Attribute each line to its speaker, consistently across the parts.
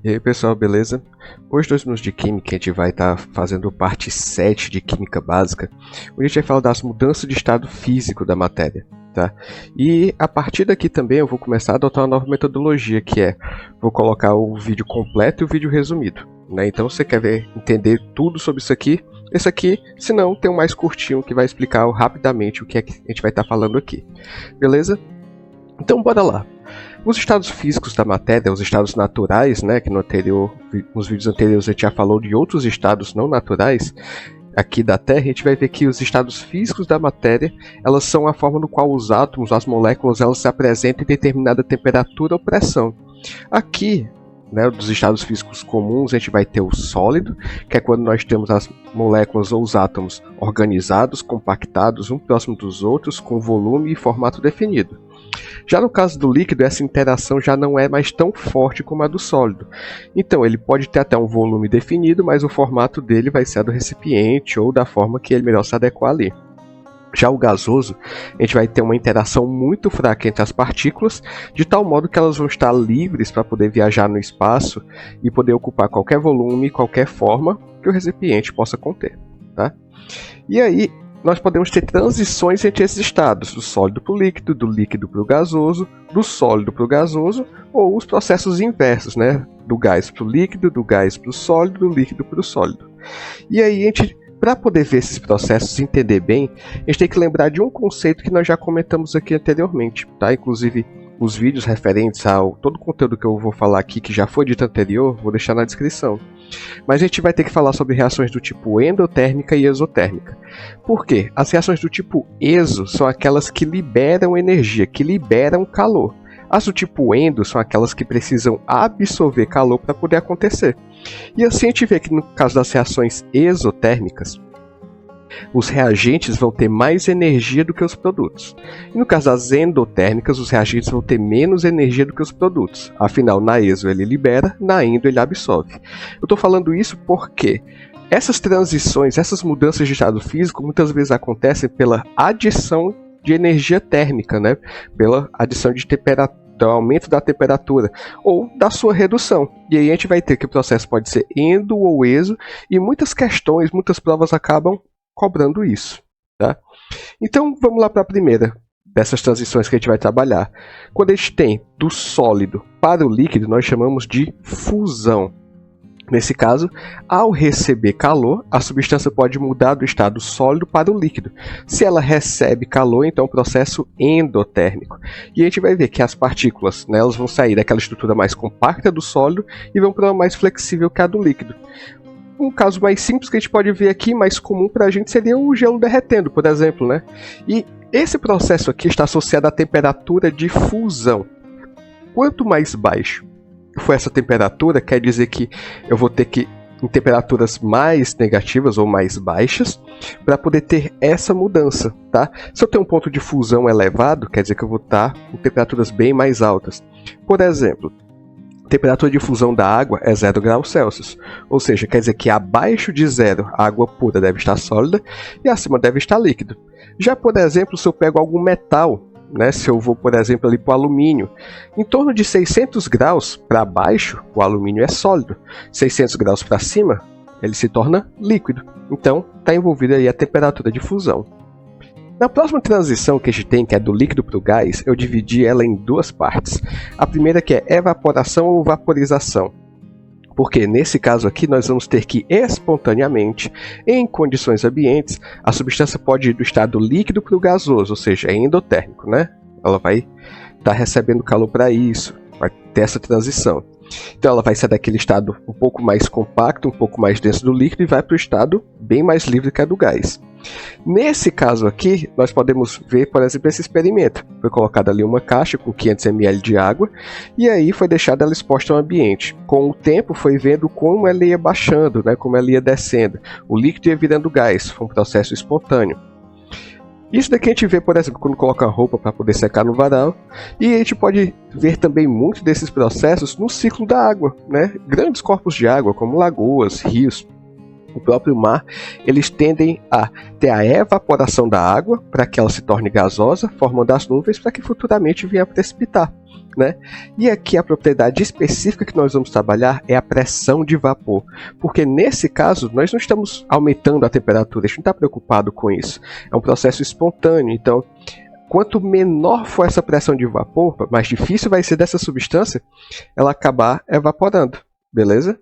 Speaker 1: E aí pessoal, beleza? Hoje, 2 minutos de Química, a gente vai estar fazendo parte 7 de Química Básica, onde a gente vai falar das mudanças de estado físico da matéria, tá? E a partir daqui também eu vou começar a adotar uma nova metodologia, que é, vou colocar o vídeo completo e o vídeo resumido, né? Então, se você quer entender tudo sobre isso aqui, esse aqui, se não, tem um mais curtinho que vai explicar rapidamente o que é que a gente vai estar falando aqui, beleza? Então, bora lá. Os estados físicos da matéria, os estados naturais, né, que nos vídeos anteriores a gente já falou de outros estados não naturais, aqui da Terra, a gente vai ver que os estados físicos da matéria, elas são a forma no qual os átomos, as moléculas, elas se apresentam em determinada temperatura ou pressão. Aqui, né, dos estados físicos comuns, a gente vai ter o sólido, que é quando nós temos as moléculas ou os átomos organizados, compactados, um próximo dos outros, com volume e formato definido. Já no caso do líquido, essa interação já não é mais tão forte como a do sólido. Então, ele pode ter até um volume definido, mas o formato dele vai ser a do recipiente ou da forma que ele melhor se adequar ali. Já o gasoso, a gente vai ter uma interação muito fraca entre as partículas, de tal modo que elas vão estar livres para poder viajar no espaço e poder ocupar qualquer volume, qualquer forma que o recipiente possa conter, tá? E aí, nós podemos ter transições entre esses estados, do sólido para o líquido, do líquido para o gasoso, do sólido para o gasoso, ou os processos inversos, né? Do gás para o líquido, do gás para o sólido, do líquido para o sólido. E aí, para poder ver esses processos e entender bem, a gente tem que lembrar de um conceito que nós já comentamos aqui anteriormente, tá? Inclusive, os vídeos referentes ao todo o conteúdo que eu vou falar aqui, que já foi dito anterior, vou deixar na descrição. Mas a gente vai ter que falar sobre reações do tipo endotérmica e exotérmica. Por quê? As reações do tipo exo são aquelas que liberam energia, que liberam calor. As do tipo endo são aquelas que precisam absorver calor para poder acontecer. E assim a gente vê que no caso das reações exotérmicas, os reagentes vão ter mais energia do que os produtos. E no caso das endotérmicas, os reagentes vão ter menos energia do que os produtos. Afinal, na exo ele libera, na endo ele absorve. Eu estou falando isso porque essas transições, essas mudanças de estado físico, muitas vezes acontecem pela adição de energia térmica, né? Pela adição de temperatura, do aumento da temperatura ou da sua redução. E aí a gente vai ter que o processo pode ser endo ou exo, e muitas questões, muitas provas acabam cobrando isso, tá? Então vamos lá para a primeira dessas transições que a gente vai trabalhar. Quando a gente tem do sólido para o líquido, nós chamamos de fusão. Nesse caso, ao receber calor, a substância pode mudar do estado sólido para o líquido. Se ela recebe calor, então é um processo endotérmico. E a gente vai ver que as partículas, né, elas vão sair daquela estrutura mais compacta do sólido e vão para uma mais flexível que a do líquido. Um caso mais simples que a gente pode ver aqui, mais comum para a gente, seria o gelo derretendo, por exemplo, né? E esse processo aqui está associado à temperatura de fusão. Quanto mais baixo for essa temperatura, quer dizer que eu vou ter que em temperaturas mais negativas ou mais baixas para poder ter essa mudança, tá? Se eu tenho um ponto de fusão elevado, quer dizer que eu vou estar com temperaturas bem mais altas. Por exemplo, a temperatura de fusão da água é 0 graus Celsius, ou seja, quer dizer que abaixo de 0 a água pura deve estar sólida e acima deve estar líquido. Já, por exemplo, se eu pego algum metal, né, se eu vou, por exemplo, ali para o alumínio, em torno de 600 graus para baixo, o alumínio é sólido. 600 graus para cima, ele se torna líquido. Então, está envolvida aí a temperatura de fusão. Na próxima transição que a gente tem, que é do líquido para o gás, eu dividi ela em duas partes. A primeira que é evaporação ou vaporização. Porque nesse caso aqui nós vamos ter que espontaneamente, em condições ambientes, a substância pode ir do estado líquido para o gasoso, ou seja, é endotérmico, né? Ela vai estar recebendo calor para isso, vai ter essa transição. Então ela vai sair daquele estado um pouco mais compacto, um pouco mais denso do líquido e vai para o estado bem mais livre que a do gás. Nesse caso aqui, nós podemos ver, por exemplo, esse experimento. Foi colocada ali uma caixa com 500 ml de água e aí foi deixada ela exposta ao ambiente. Com o tempo foi vendo como ela ia baixando, né, como ela ia descendo. O líquido ia virando gás, foi um processo espontâneo. Isso daqui a gente vê, por exemplo, quando coloca a roupa para poder secar no varal. E a gente pode ver também muito desses processos no ciclo da água, né? Grandes corpos de água, como lagoas, rios, o próprio mar, eles tendem a ter a evaporação da água para que ela se torne gasosa, formando as nuvens para que futuramente venha a precipitar. né? E aqui a propriedade específica que nós vamos trabalhar é a pressão de vapor, porque nesse caso nós não estamos aumentando a temperatura, a gente não está preocupado com isso. É um processo espontâneo, então quanto menor for essa pressão de vapor, mais difícil vai ser dessa substância ela acabar evaporando, beleza?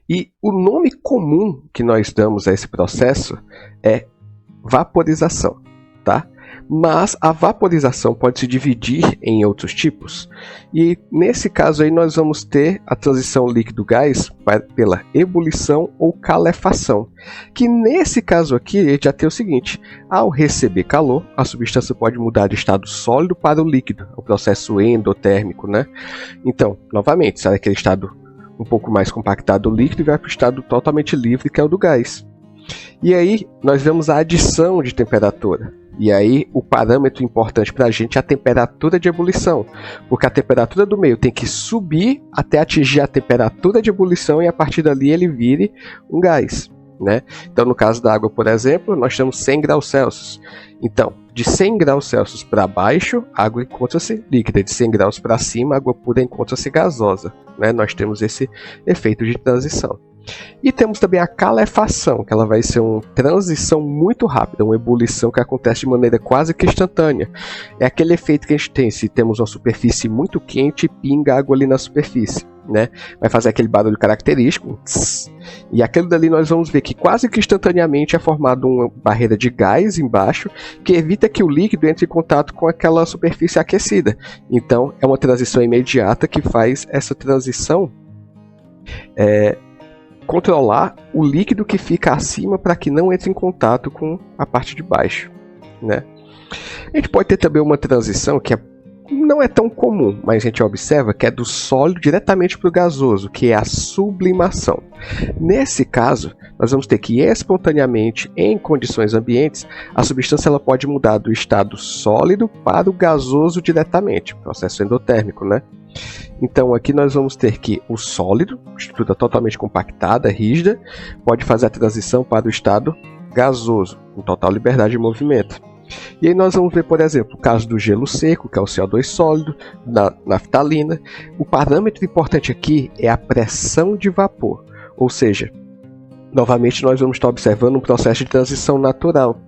Speaker 1: E o nome comum que nós damos a esse processo é vaporização, tá? Mas a vaporização pode se dividir em outros tipos, e nesse caso aí nós vamos ter a transição líquido-gás pela ebulição ou calefação, que nesse caso aqui a gente já tem o seguinte: ao receber calor, a substância pode mudar de estado sólido para o líquido, o processo endotérmico, né? Então, novamente, sai daquele estado um pouco mais compactado do líquido e vai para o estado totalmente livre, que é o do gás. E aí nós vemos a adição de temperatura. E aí o parâmetro importante para a gente é a temperatura de ebulição, porque a temperatura do meio tem que subir até atingir a temperatura de ebulição e a partir dali ele vire um gás, né? Então no caso da água, por exemplo, nós temos 100 graus Celsius. Então, de 100 graus Celsius para baixo, a água encontra-se líquida. De 100 graus para cima, a água pura encontra-se gasosa, né? Nós temos esse efeito de transição. E temos também a calefação, que ela vai ser uma transição muito rápida, uma ebulição que acontece de maneira quase que instantânea. É aquele efeito que a gente tem se temos uma superfície muito quente e pinga água ali na superfície, né? Vai fazer aquele barulho característico, tss, e aquilo dali nós vamos ver que quase que instantaneamente é formada uma barreira de gás embaixo que evita que o líquido entre em contato com aquela superfície aquecida. Então é uma transição imediata que faz essa transição controlar o líquido que fica acima para que não entre em contato com a parte de baixo, né? A gente pode ter também uma transição que não é tão comum, mas a gente observa que é do sólido diretamente para o gasoso, que é a sublimação. Nesse caso, nós vamos ter que espontaneamente, em condições ambientes, a substância ela pode mudar do estado sólido para o gasoso diretamente, processo endotérmico, né? Então aqui nós vamos ter que o sólido, estrutura totalmente compactada, rígida, pode fazer a transição para o estado gasoso, com total liberdade de movimento. E aí nós vamos ver, por exemplo, o caso do gelo seco, que é o CO2 sólido, da naftalina. O parâmetro importante aqui é a pressão de vapor, ou seja, novamente nós vamos estar observando um processo de transição natural,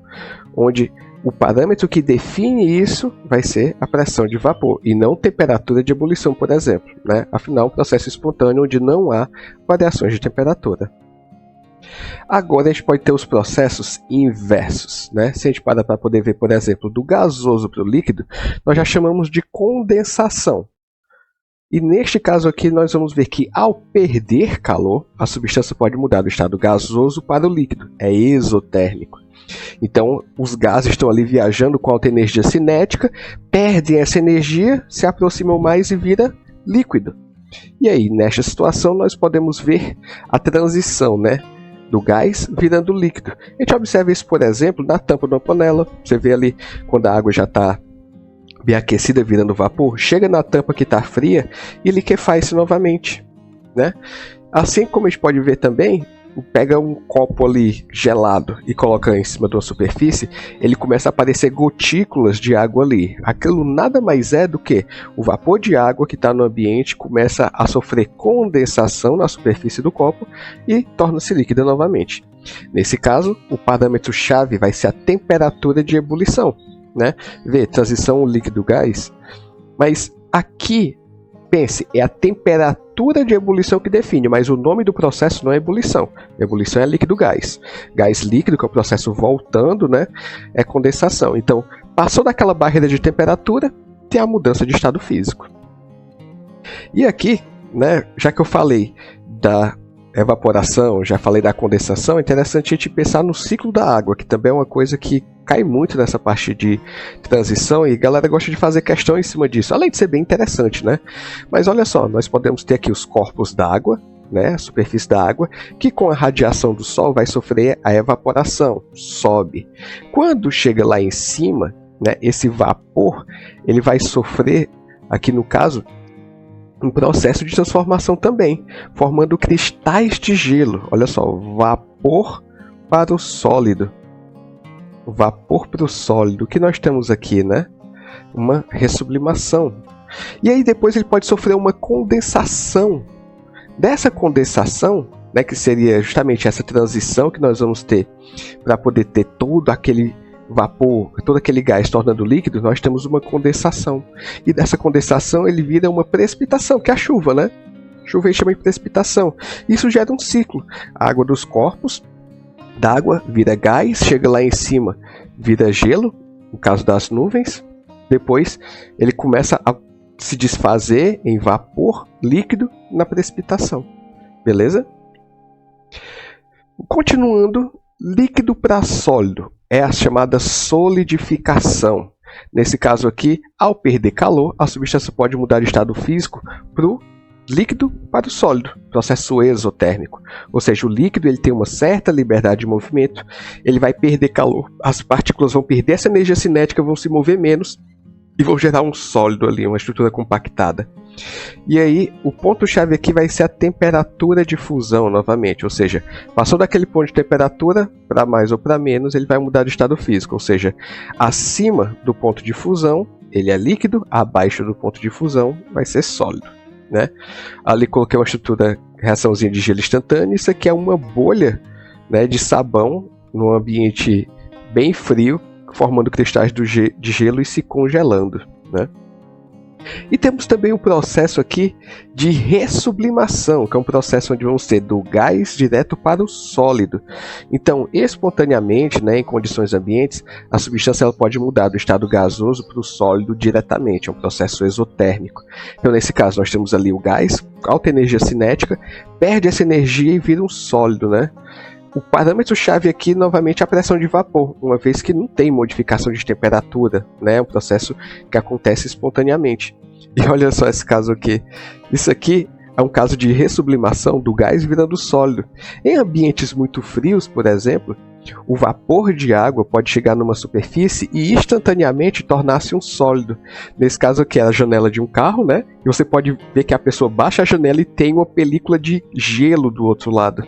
Speaker 1: onde o parâmetro que define isso vai ser a pressão de vapor e não temperatura de ebulição, por exemplo, né? Afinal, um processo espontâneo onde não há variações de temperatura. Agora a gente pode ter os processos inversos, né? Se a gente parar para poder ver, por exemplo, do gasoso para o líquido, nós já chamamos de condensação. E neste caso aqui nós vamos ver que ao perder calor, a substância pode mudar do estado gasoso para o líquido, é exotérmico. Então os gases estão ali viajando com alta energia cinética, perdem essa energia, se aproximam mais e vira líquido. E aí nesta situação nós podemos ver a transição, né, do gás virando líquido. A gente observa isso, por exemplo, na tampa de uma panela. Você vê ali quando a água já está bem aquecida, virando vapor, chega na tampa que está fria e liquefaz-se novamente, né? Assim como a gente pode ver também, pega um copo ali gelado e coloca em cima de uma superfície, ele começa a aparecer gotículas de água ali. Aquilo nada mais é do que o vapor de água que está no ambiente começa a sofrer condensação na superfície do copo e torna-se líquida novamente. Nesse caso, o parâmetro-chave vai ser a temperatura de ebulição, né? Vê, transição líquido-gás. Mas aqui, pense, é a temperatura de ebulição que define, mas o nome do processo não é ebulição. Ebulição é líquido-gás. Gás líquido, que é o processo voltando, né, é condensação. Então, passou daquela barreira de temperatura, tem a mudança de estado físico. E aqui, né, já que eu falei da evaporação, já falei da condensação, é interessante a gente pensar no ciclo da água, que também é uma coisa que cai muito nessa parte de transição e a galera gosta de fazer questão em cima disso, além de ser bem interessante, né? Mas olha só, nós podemos ter aqui os corpos d'água, né, a superfície da água, que com a radiação do sol vai sofrer a evaporação, sobe. Quando chega lá em cima, né, esse vapor, ele vai sofrer, aqui no caso, um processo de transformação também, formando cristais de gelo. Olha só, vapor para o sólido. Vapor para o sólido. O que nós temos aqui, né? Uma ressublimação. E aí depois ele pode sofrer uma condensação. Dessa condensação, né, que seria justamente essa transição que nós vamos ter para poder ter todo aquele vapor, todo aquele gás tornando líquido, nós temos uma condensação. E dessa condensação ele vira uma precipitação, que é a chuva, né? Chuva a gente chama de precipitação. Isso gera um ciclo. A água dos corpos d'água vira gás, chega lá em cima, vira gelo, no caso das nuvens. Depois ele começa a se desfazer em vapor líquido na precipitação. Beleza? Continuando, líquido para sólido é a chamada solidificação. Nesse caso aqui, ao perder calor, a substância pode mudar de estado físico para o líquido para o sólido, processo exotérmico. Ou seja, o líquido ele tem uma certa liberdade de movimento, ele vai perder calor, as partículas vão perder essa energia cinética, vão se mover menos e vão gerar um sólido ali, uma estrutura compactada. E aí, o ponto-chave aqui vai ser a temperatura de fusão novamente, ou seja, passou daquele ponto de temperatura, para mais ou para menos, ele vai mudar de estado físico, ou seja, acima do ponto de fusão, ele é líquido, abaixo do ponto de fusão, vai ser sólido. Né? Ali coloquei uma estrutura, reaçãozinha de gelo instantâneo, isso aqui é uma bolha, né, de sabão num ambiente bem frio, formando cristais de gelo e se congelando. Né? E temos também um processo aqui de ressublimação, que é um processo onde vamos ter do gás direto para o sólido. Então, espontaneamente, né, em condições ambientes, a substância ela pode mudar do estado gasoso para o sólido diretamente, é um processo exotérmico. Então, nesse caso, nós temos ali o gás, alta energia cinética, perde essa energia e vira um sólido, né? O parâmetro-chave aqui, novamente, é a pressão de vapor, uma vez que não tem modificação de temperatura, né? É um processo que acontece espontaneamente. E olha só esse caso aqui. Isso aqui é um caso de ressublimação do gás virando sólido. Em ambientes muito frios, por exemplo, o vapor de água pode chegar numa superfície e instantaneamente tornar-se um sólido. Nesse caso aqui é a janela de um carro, né? E você pode ver que a pessoa baixa a janela e tem uma película de gelo do outro lado.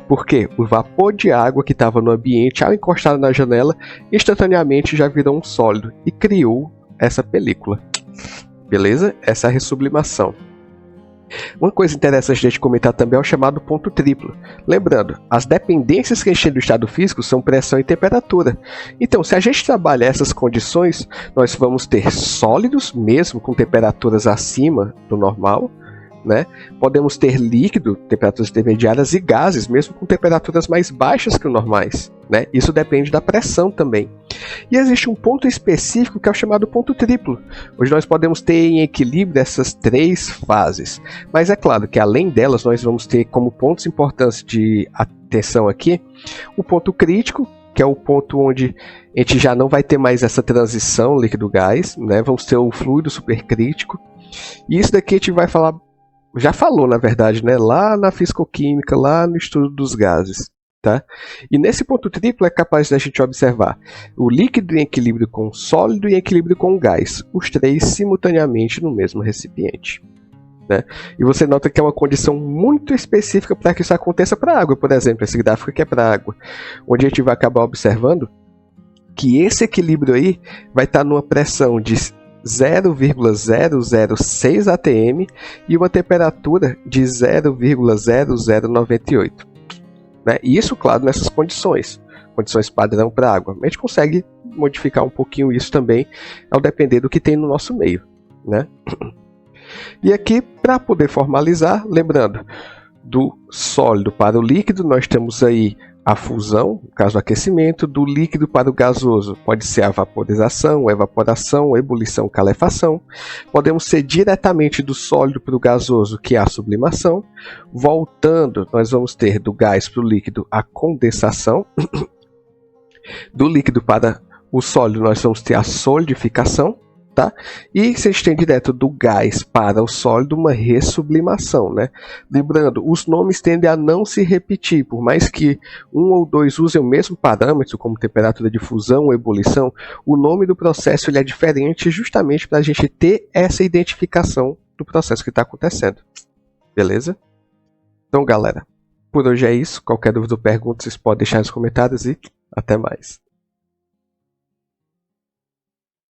Speaker 1: Por quê? O vapor de água que estava no ambiente, ao encostar na janela, instantaneamente já virou um sólido e criou essa película. Beleza? Essa é a ressublimação. Uma coisa interessante de a gente comentar também é o chamado ponto triplo. Lembrando, as dependências que a gente tem do estado físico são pressão e temperatura. Então, se a gente trabalha essas condições, nós vamos ter sólidos, mesmo com temperaturas acima do normal, né? Podemos ter líquido, temperaturas intermediárias, e gases, mesmo com temperaturas mais baixas que o normais. Né? Isso depende da pressão também. E existe um ponto específico que é o chamado ponto triplo, onde nós podemos ter em equilíbrio essas três fases. Mas é claro que além delas, nós vamos ter como pontos importantes de atenção aqui, o ponto crítico, que é o ponto onde a gente já não vai ter mais essa transição líquido-gás, né? Vamos ter o fluido supercrítico. E isso daqui a gente vai falar, já falou na verdade, né? Lá na fisicoquímica, lá no estudo dos gases. Tá? E nesse ponto triplo é capaz da gente observar o líquido em equilíbrio com o sólido e em equilíbrio com o gás, os três simultaneamente no mesmo recipiente. Né? E você nota que é uma condição muito específica para que isso aconteça para a água, por exemplo, esse gráfico aqui é para a água, onde a gente vai acabar observando que esse equilíbrio aí vai estar numa pressão de 0,006 atm e uma temperatura de 0,0098. Né? E isso, claro, nessas condições padrão para a água. A gente consegue modificar um pouquinho isso também, ao depender do que tem no nosso meio. Né? E aqui, para poder formalizar, lembrando, do sólido para o líquido, nós temos aí a fusão, no caso do aquecimento, do líquido para o gasoso. Pode ser a vaporização, evaporação, ebulição, calefação. Podemos ser diretamente do sólido para o gasoso, que é a sublimação. Voltando, nós vamos ter do gás para o líquido a condensação. Do líquido para o sólido, nós vamos ter a solidificação. Tá? E se a gente tem direto do gás para o sólido, uma ressublimação. Né? Lembrando, os nomes tendem a não se repetir, por mais que um ou dois usem o mesmo parâmetro, como temperatura de fusão ou ebulição, o nome do processo ele é diferente justamente para a gente ter essa identificação do processo que está acontecendo. Beleza? Então, galera, por hoje é isso. Qualquer dúvida ou pergunta, vocês podem deixar nos comentários e até mais.